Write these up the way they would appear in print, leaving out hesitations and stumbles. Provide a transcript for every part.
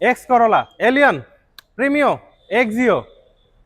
X Corolla, Allion, Premio, Axio.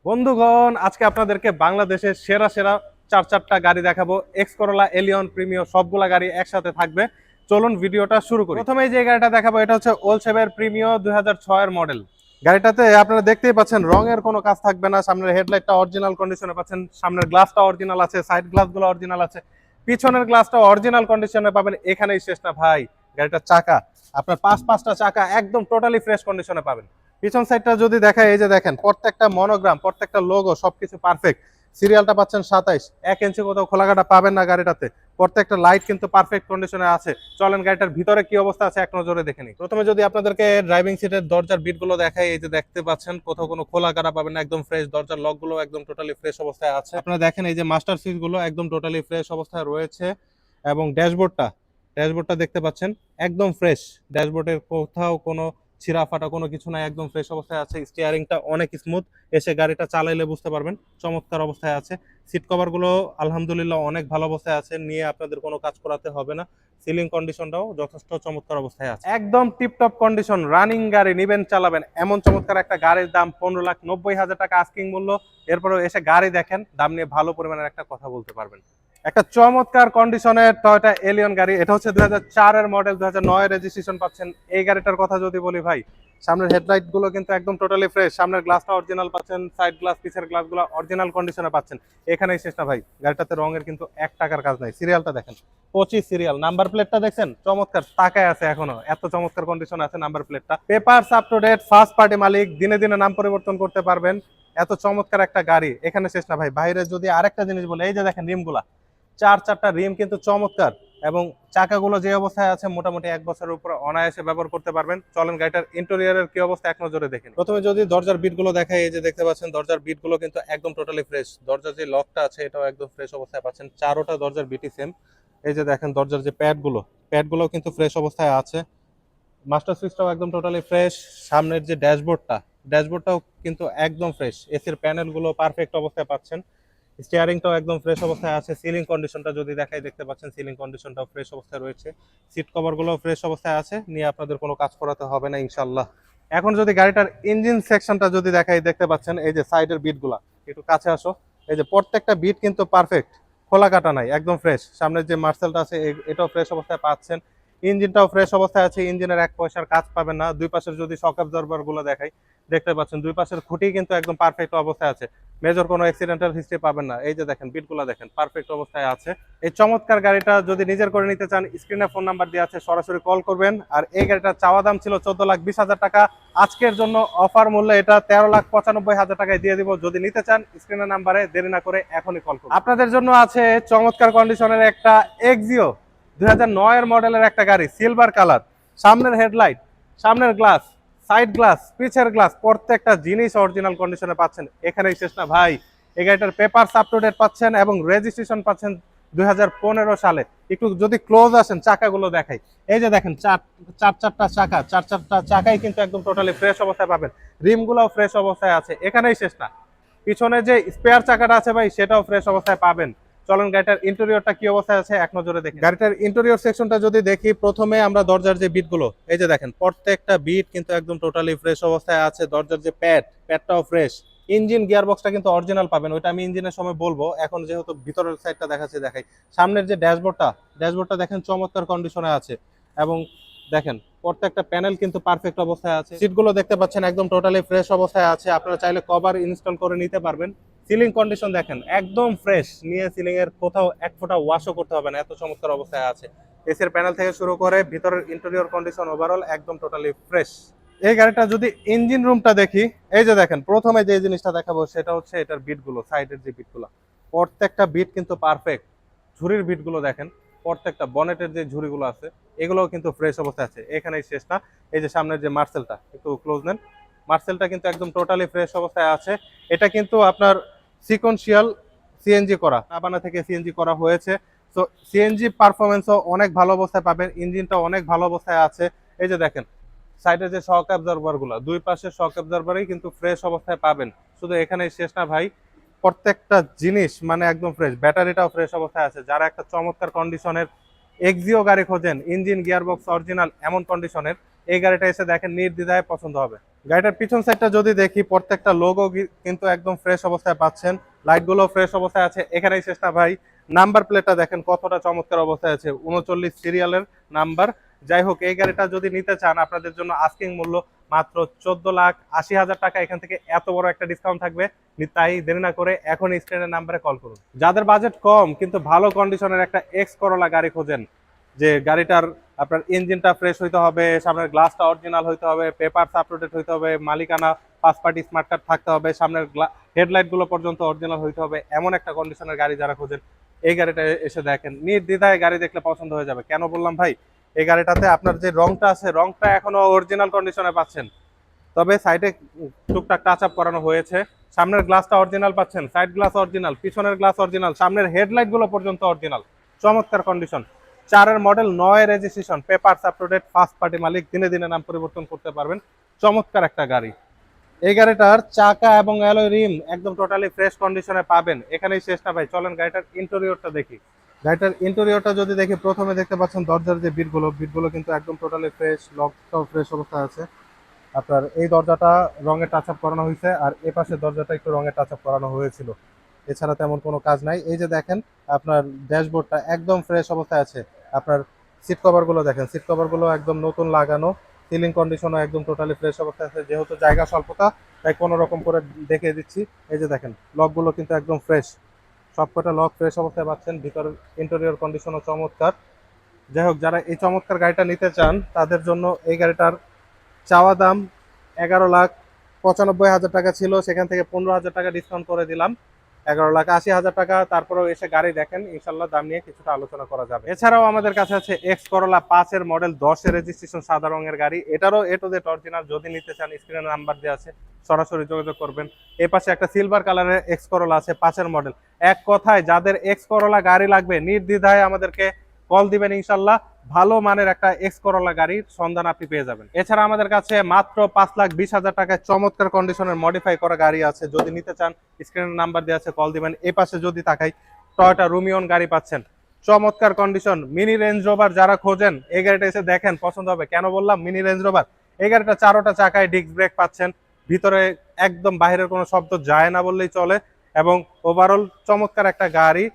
বন্ধুগণ, আজকে আপনাদেরকে বাংলাদেশের সেরা সেরা চারটা গাড়ি দেখাবো। এক্স করোলা, এলিয়ন, প্রিমিও সবগুলা গাড়ি একসাথে থাকবে। চলুন ভিডিওটা শুরু করি। প্রথমেই যে গাড়িটা দেখাবো এটা হচ্ছে ওলসেবের প্রিমিও 2006 এর মডেল। গাড়িটাতে আপনারা দেখতেই পাচ্ছেন রঙের কোনো কাজ থাকবে না। সামনের হেডলাইটটা অরিজিনাল কন্ডিশনে পাচ্ছেন, সামনের গ্লাসটা অরিজিনাল আছে, সাইড গ্লাসগুলো অরিজিনাল আছে, পিছনের গ্লাসটা অরিজিনাল কন্ডিশনে পাবেন। এখানেই শেষ না ভাই, গাড়িটার চাকা আপনার পাঁচটা চাকা একদম টোটালি ফ্রেশ কন্ডিশনে পাবেন। পিছন সাইডটা যদি দেখায়, এই যে দেখেন প্রত্যেকটা মনোগ্রাম, প্রত্যেকটা লোগো সবকিছু পারফেক্ট। সিরিয়ালটা পাচ্ছেন 27, 1 ইঞ্চি কোথাও খোলাঘাটা পাবেন না গাড়িটাতে। প্রত্যেকটা লাইট কিন্তু পারফেক্ট কন্ডিশনে আছে। চলেন গাড়িটার ভিতরে কি অবস্থা আছে এক নজরে দেখে নিই। প্রথমে যদি আপনাদেরকে ড্রাইভিং সিটের দরজার বিটগুলো দেখাই, এই যে দেখতে পাচ্ছেন কোথাও কোনো খোলা কাটা পাবেন না, একদম ফ্রেশ। দরজার লকগুলো একদম টোটালি ফ্রেশ অবস্থায় আছে। আপনারা দেখেন এই যে মাস্টার সুইচ গুলো একদম টোটালি ফ্রেশ অবস্থায় রয়েছে। এবং ড্যাশবোর্ডটা দেখতে পাচ্ছেন একদম ফ্রেশ। ড্যাশবোর্ডের কোথাও কোনো ছিঁড়া ফাটা কোনো কিছু নাই, একদম ফ্রেশ অবস্থায় আছে। স্টিয়ারিংটা অনেক স্মুথ, এসে গাড়িটা চালাইলে বুঝতে পারবেন চমৎকার অবস্থায় আছে। সিট কভারগুলো আলহামদুলিল্লাহ অনেক ভালো অবস্থায় আছে, নিয়ে আপনাদের কোনো কাজ করাতে হবে না। সিলিং কন্ডিশনটাও যথেষ্ট চমৎকার অবস্থায় আছে, একদম টিপটপ কন্ডিশন। রানিং গাড়ি নিবেন চালাবেন এমন চমৎকার একটা গাড়ির দাম 15,90,000 টাকা আস্কিং মূল্য। এরপরে এসে গাড়ি দেখেন, দাম নিয়ে ভালো পরিমাণের একটা কথা বলতে পারবেন। একটা চমৎকার কন্ডিশনের টয়োটা এলিয়ন গাড়ি, এটা হচ্ছে 2004 এর মডেল, 2009 রেজিস্ট্রেশন পাচ্ছেন। এই গাড়িটার কথা যদি বলি ভাই, সামনের হেডলাইট গুলো কিন্তু একদম টোটালি ফ্রেশ, সামনের গ্লাসটা অরিজিনাল পাচ্ছেন, সাইড গ্লাস পিছের গ্লাসগুলো অরিজিনাল কন্ডিশনে পাচ্ছেন। এখানেই শেষ না ভাই, গাড়িটাতে রঙের কিন্তু 1 টাকার কাজ নাই। সিরিয়ালটা দেখেন 25 সিরিয়াল, নাম্বার প্লেটটা দেখছেন চমৎকার, তাকায় আছে এখনো, এত চমৎকার কন্ডিশন আছে নাম্বার প্লেটটা। Papers up to date, first party মালিক, দিনে দিনে নাম পরিবর্তন করতে পারবেন। এত চমৎকার একটা গাড়ি এখানে শেষ না ভাই। বাইরে যদি আরেকটা জিনিস বলে, এই যে দেখেন রিমগুলা, চারটা রিম কিন্তু চমৎকার। এবং চাকাগুলো যে অবস্থায় আছে মোটামুটি 1 বছরের উপর অনায়াসে ব্যবহার করতে পারবেন। চলেন গাড়িটার ইন্টেরিয়রের কি অবস্থা এক নজরে দেখেন। প্রথমে যদি দরজার বিটগুলো দেখাই, এই যে দেখতে পাচ্ছেন দরজার বিটগুলো কিন্তু একদম টোটালি ফ্রেশ। দরজার যে লকটা আছে এটাও একদম ফ্রেশ অবস্থায় পাচ্ছেন, চারোটা দরজার বিটই সেম। এই যে দেখেন দরজার যে প্যাডগুলো কিন্তু ফ্রেশ অবস্থায় আছে। মাস্টার সুইচটাও একদম টোটালি ফ্রেশ। সামনের যে ড্যাশবোর্ডটাও কিন্তু একদম ফ্রেশ। এসির প্যানেলগুলো পারফেক্ট অবস্থায় পাচ্ছেন। স্টিয়ারিংটাও একদম ফ্রেশ অবস্থায় আছে। সিলিং কন্ডিশনটা যদি দেখাই, দেখতে পাচ্ছেন সিলিং কন্ডিশনটাও ফ্রেশ অবস্থায় রয়েছে। সিট কভারগুলো ফ্রেশ অবস্থায় আছে, নিয়ে আপনাদের কোনো কাজ করাতে হবে না ইনশাল্লাহ। এখন যদি গাড়িটার ইঞ্জিন সেকশনটা যদি দেখাই, দেখতে পাচ্ছেন এই যে সাইডের বিটগুলা, একটু কাছে আসো। এই যে প্রত্যেকটা বিট কিন্তু পারফেক্ট, খোলা কাটা নাই, একদম ফ্রেশ। সামনের যে মার্সেলটা আছে এটাও ফ্রেশ অবস্থায় পাচ্ছেন। ইঞ্জিনটাও ফ্রেশ অবস্থায় আছে, ইঞ্জিনের 1 পয়সার কাজ পাবেন না। দুই পাশের যদি শক অ্যাবজর্বার গুলো দেখাই, দেখতে পাচ্ছেন দুই পাশের খুঁটি কিন্তু একদম পারফেক্ট অবস্থায় আছে। মেজর কোনো অ্যাক্সিডেন্টাল হিস্ট্রি পাবেন না। এই যে দেখেন বিটগুলো দেখেন পারফেক্ট অবস্থায় আছে। এই চমৎকার গাড়িটা যদি নিজের করে নিতে চান, স্ক্রিনে ফোন নাম্বার দেওয়া আছে, সরাসরি কল করবেন। আর এই গাড়িটার চাওয়া দাম ছিল 14,20,000 টাকা। আজকের জন্য অফার মূল্যে এটা 13,95,000 টাকায় দিয়ে দিব। যদি নিতে চান স্ক্রিনের নাম্বারে দেরি না করে এখনই কল করুন। আপনাদের জন্য আছে চমৎকার কন্ডিশনের একটা এক্সিও 2009 এর মডেলের একটা গাড়ি, সিলভার কালার। সামনের হেডলাইট, সামনের গ্লাস, সাইড গ্লাস, পিছের গ্লাস, প্রত্যেকটা জিনিস অরিজিনাল কন্ডিশনে পাচ্ছেন। এখানেই শেষ না ভাই, এই গাড়িটার পেপারস আপ টু ডেট পাচ্ছেন এবং রেজিস্ট্রেশন পাচ্ছেন 2015 সালে। একটু যদি ক্লোজ আসেন, চাকাগুলো দেখাই। এই যে দেখেন চারটা চারটা চাকাই কিন্তু একদম টোটালি ফ্রেশ অবস্থায় পাবেন। রিমগুলোও ফ্রেশ অবস্থায় আছে। এখানেই শেষ না, পিছনে যে স্পেয়ার চাকাটা আছে ভাই, সেটাও ফ্রেশ অবস্থায় পাবেন। চলেন গাড়িটার ইন্টেরিয়রটা কি অবস্থায় আছে এক নজরে দেখি। গাড়িটার ইন্টেরিয়র সেকশনটা যদি দেখি, প্রথমে আমরা দরজার যে বিটগুলো, এই যে দেখেন প্রত্যেকটা বিট কিন্তু একদম টোটালি ফ্রেশ অবস্থায় আছে। দরজার যে প্যাডটাও ফ্রেশ। ইঞ্জিন গিয়ারবক্সটা কিন্তু অরিজিনাল পাবেন, ওইটা আমি ইঞ্জিনের সময় বলবো। এখন যেহেতু ভিতরের সাইডটা দেখাই। সামনের যে ড্যাশবোর্ডটা দেখেন চমৎকার কন্ডিশনে আছে। এবং দেখেন প্রত্যেকটা প্যানেল কিন্তু পারফেক্ট অবস্থায় আছে। সিটগুলো দেখতে পাচ্ছেন একদম টোটালি ফ্রেশ অবস্থায় আছে। আপনারা চাইলে কভার ইনস্টল করে নিতে পারবেন। সিলিং কন্ডিশন দেখেন একদম ফ্রেশ, নিয়ে সিলিং এর কোথাও এক ফোঁটা ওয়াশও করতে হবে না, এত চমৎকার অবস্থায় আছে। এসির প্যানেল থেকে শুরু করে ভিতরের ইন্টেরিয়র কন্ডিশন ওভারঅল একদম টোটালি ফ্রেশ। এই গাড়িটা যদি ইঞ্জিন রুমটা দেখি, এই যে দেখেন প্রথমে যে জিনিসটা দেখাবো সেটা হচ্ছে এটার বিটগুলো, সাইডের যে বিটগুলো, প্রত্যেকটা বিট কিন্তু পারফেক্ট। ঝুরির বিটগুলো দেখেন, প্রত্যেকটা বনেটের যে ঝুরিগুলো আছে এগুলোও কিন্তু ফ্রেশ অবস্থায় আছে। এখানেই শেষ না, এই যে সামনের যে মার্সেলটা, একটু ক্লোজ নেন, মার্সেলটা কিন্তু একদম টোটালি ফ্রেশ অবস্থায় আছে। এটা কিন্তু আপনার সিকোয়েন্সিয়াল সিএনজি করা, নাবানা থেকে সিএনজি করা হয়েছে। তো সিএনজি পারফরমেন্সও অনেক ভালো অবস্থায় পাবেন, ইঞ্জিনটাও অনেক ভালো অবস্থায় আছে। এই যে দেখেন সাইডে যে শক অ্যাবজর্বার গুলো, দুই পাশে শক অ্যাবজর্বারই কিন্তু ফ্রেশ অবস্থায় পাবেন। শুধু এখানেই শেষ না ভাই, প্রত্যেকটা জিনিস মানে একদম ফ্রেশ। ব্যাটারিটাও ফ্রেশ অবস্থায় আছে। যারা একটা চমৎকার কন্ডিশনের এক্সিও গাড়ি খোঁজেন, ইঞ্জিন গিয়ারবক্স অরিজিনাল এমন কন্ডিশনের, এই গাড়িটা এসে দেখেন, নির্দ্বিধায় পছন্দ হবে। গাড়িটার পিছন সাইডটা যদি দেখি, প্রত্যেকটা লোগো কিন্তু একদম ফ্রেশ অবস্থায় পাচ্ছেন, লাইটগুলো ফ্রেশ অবস্থায় আছে। এখানেই শেষ না ভাই, নাম্বার প্লেটটা দেখেন কতটা চমৎকার অবস্থায় আছে, 39 সিরিয়ালের নাম্বার। যাই হোক, এই গাড়িটা যদি নিতে চান, আপনাদের জন্য আস্কিং মূল্য মাত্র 14,80,000 টাকা। এখান থেকে এত বড় একটা ডিসকাউন্ট থাকবে, তাই দেরি না করে এখন স্ক্রিনের নাম্বারে কল করুন। যাদের বাজেট কম কিন্তু ভালো কন্ডিশনের একটা এক্স করোলা গাড়ি খোঁজেন, যে গাড়িটার আপনার ইঞ্জিনটা ফ্রেশ হইতে হবে, সামনের গ্লাসটা অরিজিনাল হইতে হবে, পেপারস আপ টু ডেট হইতে হবে, মালিকানা ফার্স্ট পার্টি স্মার্ট কার্ড থাকতে হবে, সামনের হেডলাইট গুলো পর্যন্ত অরিজিনাল হইতে হবে, এমন একটা কন্ডিশনের গাড়ি যারা খোঁজেন, এই গাড়িটা এসে দেখেন, নির্দ্বিধায় গাড়ি দেখলে পছন্দ হয়ে যাবে। কেন বললাম ভাই, এই গাড়িটাতে আপনার যে রংটা আছে, রংটা এখনো অরিজিনাল কন্ডিশনে পাচ্ছেন, তবে সাইডে টুকটাক টাচ আপ করানো হয়েছে। সামনের গ্লাসটা অরিজিনাল পাচ্ছেন, সাইড গ্লাস অরিজিনাল, পিছনের গ্লাস অরিজিনাল, সামনের হেডলাইট গুলো পর্যন্ত অরিজিনাল, চমৎকার condition. 4 model, 9 registration, papers up to date, first party মালিক, দিনে দিনে নাম পরিবর্তন করতে পারবেন, চমৎকার একটা গাড়ি। এই গাড়িটার চাকা এবং অ্যালয় রিম একদম টোটালি ফ্রেশ কন্ডিশনে পাবেন। এখানেই শেষ না ভাই, চলেন গাড়িটার ইন্টেরিয়রটা দেখি। গাড়িটার ইন্টেরিয়রটা যদি দেখি, প্রথমে দেখতে পাচ্ছেন দরজার যে বিটগুলো কিন্তু একদম টোটালি ফ্রেশ, লকটাও ফ্রেশ অবস্থায় আছে। আপনার এই দরজাটা রঙের টাচ আপ করানো হয়েছে, আর এ পাশের দরজাটা একটু রঙের টাচ আপ করানো হয়েছিল, এছাড়া তেমন কোনো কাজ নাই। এই যে দেখেন, আপনার ড্যাশবোর্ডটা একদম ফ্রেশ অবস্থায় আছে। আপনার সিট কভারগুলো দেখেন, সিট কভারগুলো একদম নতুন লাগানো, সিলিং কন্ডিশনও একদম টোটালি ফ্রেশ অবস্থায় আছে। যেহেতু জায়গা স্বল্পতা, তাই কোনো রকম করে দেখিয়ে দিচ্ছি। এই যে দেখেন, লকগুলো কিন্তু একদম ফ্রেশ, সবকটা লক ফ্রেশ অবস্থায় পাচ্ছেন। ভিতরের ইন্টেরিয়র কন্ডিশনও চমৎকার। যাই হোক, যারা এই চমৎকার গাড়িটা নিতে চান, তাদের জন্য এই গাড়িটার চাওয়া দাম 11,95,000 টাকা ছিল, সেখান থেকে 15,000 টাকা ডিসকাউন্ট করে দিলাম, 11,80,000 টাকা। তারপরেও এসে গাড়ি দেখেন, ইনশাল্লাহ দাম নিয়ে কিছুটা আলোচনা করা যাবে। এছাড়াও আমাদের কাছে আছে এক্স করোলা 5 মডেল, 10 রেজিস্ট্রেশন, সাদা রঙের গাড়ি। এটারও এ টু জেড অরিজিনাল। যদি নিতে চান, স্ক্রিনের নাম্বার দেওয়া আছে, সরাসরি যোগাযোগ করবেন। এই পাশে একটা সিলভার কালারের এক্স করোলা আছে, 5 মডেল। এক কথায়, যাদের এক্স করোলা গাড়ি লাগবে, নির্দ্বিধায় আমাদেরকে কল দিবেন, ইনশাল্লাহ ভালো মানের একটা এক্স করোলা গাড়ির সন্ধান আপনি পেয়ে যাবেন। এছাড়া আমাদের কাছে মাত্র 5,20,000 টাকায় চমৎকার কন্ডিশনের মডিফাই করা গাড়ি আছে। যদি নিতে চান, স্ক্রিনের নাম্বার দেওয়া আছে, কল দিবেন। এই পাশে যদি তাকাই, টয়োটা রুমিয়ন গাড়ি পাচ্ছেন, চমৎকার কন্ডিশন। মিনি রেঞ্জ রোভার যারা খোঁজেন, এই গাড়িটা এসে দেখেন, পছন্দ হবে। কেন বললাম মিনি রেঞ্জ রোভার, এই গাড়িটা 4টা চাকায় ডিস্ক ব্রেক পাচ্ছেন, ভিতরে একদম বাইরের কোনো শব্দ যায় না বললেই চলে, এবং ওভারঅল চমৎকার একটা গাড়ি,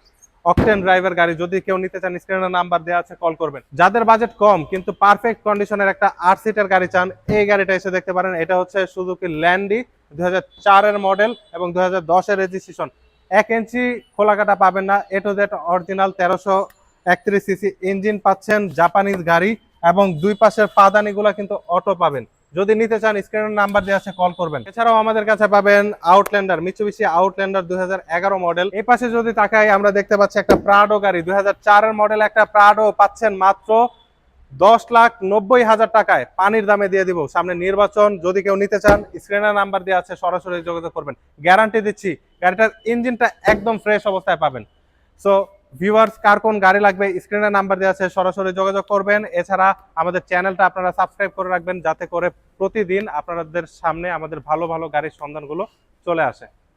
অকটেন ড্রাইভার গাড়ি। যদি কেউ নিতে চান, স্ক্রিনের নাম্বার দেওয়া আছে, কল করবেন। যাদের বাজেট কম কিন্তু পারফেক্ট কন্ডিশনের একটা 8 সিটের গাড়ি চান, এই গাড়িটা এসে দেখতে পারেন। এটা হচ্ছে সুজুকি ল্যান্ডি, 2004 মডেল এবং 2010 রেজিস্ট্রেশন। 1 ইঞ্চি খোলাকাটা পাবেন না, A to Z original. 1331 CC engine পাচ্ছেন, জাপানিজ গাড়ি, এবং দুই পাশের পাদানিগুলা কিন্তু অটো পাবেন। যদি নিতে চান, স্ক্রিনের নাম্বার দেওয়া আছে, কল করবেন। এছাড়াও আমাদের কাছে পাবেন আউটল্যান্ডার, মিৎসুবিশি আউটল্যান্ডার 2011 মডেল। এই পাশে যদি তাকাই, আমরা দেখতে পাচ্ছি একটা প্রাডো গাড়ি, 2004 মডেল একটা প্রাডো পাচ্ছেন মাত্র 10,90,000 টাকায়, পানির দামে দিয়ে দিব। সামনে নির্বাচন, যদি কেউ নিতে চান, স্ক্রিনের নাম্বার দেওয়া আছে, সরাসরি যোগাযোগ করবেন। গ্যারান্টি দিচ্ছি, গাড়িটার ইঞ্জিনটা একদম ফ্রেশ অবস্থায় পাবেন। সো ভিউয়ার্স, কার কোন গাড়ি লাগবে, স্ক্রিনের নাম্বার দেওয়া আছে, সরাসরি যোগাযোগ করবেন। এছাড়া আমাদের চ্যানেলটা আপনারা সাবস্ক্রাইব করে রাখবেন, যাতে করে প্রতিদিন আপনাদের সামনে আমাদের ভালো ভালো গাড়ির সন্ধানগুলো চলে আসে।